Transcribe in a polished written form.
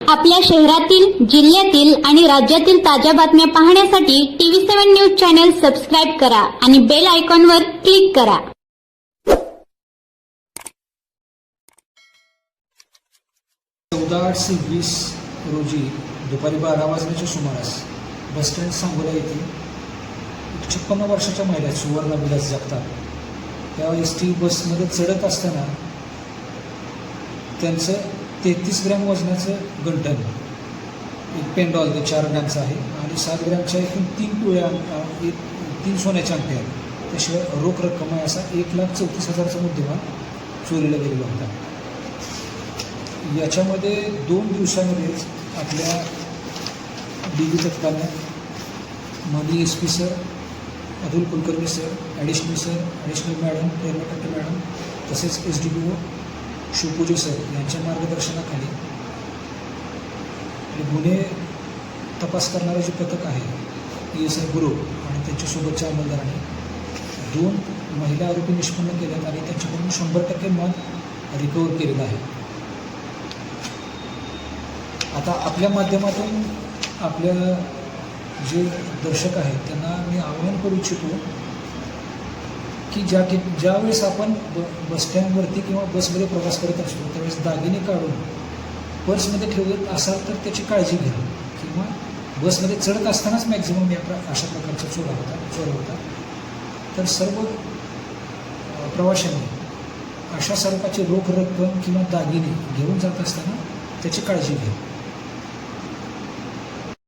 आपल्या शहरातील, जिल्ह्यातील आणि राज्यातील ताज्या बातम्या पाहण्यासाठी TV7 न्यूज चॅनल सबस्क्राईब करा आणि बेल आयकॉनवर क्लिक करा. 14/8/20 रोजी दुपारी 12 वाजण्याच्या सुमारास बसस्टँड सांगोला येथे 56 वर्षाच्या महिला सुवर्णा विलास जगताप त्या ST बसमध्ये चढत असताना त्यांचं 33 ग्रॅम वजनाचं गंठन, एक पेंडॉल 4 ग्रॅमचा आहे आणि 7 ग्रॅमच्या एकूण 3 पिवळ्या 3 सोन्याच्या अंगठ्या आहेत. त्याशिवाय रोख रक्कम आहे असा 1,34,000चा मुद्देमाल चोरीला गेलेला होता. याच्यामध्ये 2 दिवसामध्येच आपल्या DB तत्कालीन माननीय SP sir, Atul Kulkarni sir, additional madam, Prerna Katte madam तसेच SDPO शिवपूजे सर यांच्या मार्गदर्शनाखाली गुन्हे तपास करणारे जे पथक आहे PSI गुरु आणि त्यांच्यासोबतच्या अंमलदारांनी 2 महिला आरोपी निष्पन्न केल्यात आणि त्यांच्याकडून 100% माल रिकवर केलेला आहे. आता आपल्या माध्यमातून आपल्या जे दर्शक आहेत त्यांना मी आवाहन करू इच्छितो की ज्यावेळेस आपण बसस्टँडवरती किंवा बसमध्ये प्रवास करत असतो त्यावेळेस दागिने काढून पर्समध्ये ठेवत असाल तर त्याची काळजी घ्या, किंवा बसमध्ये चढत असतानाच मॅक्झिमम अशा प्रकारचा चोर होता. तर सर्व प्रवाशांनी अशा स्वरूपाची रोख रक्कम किंवा दागिने घेऊन जात असताना त्याची काळजी घ्या.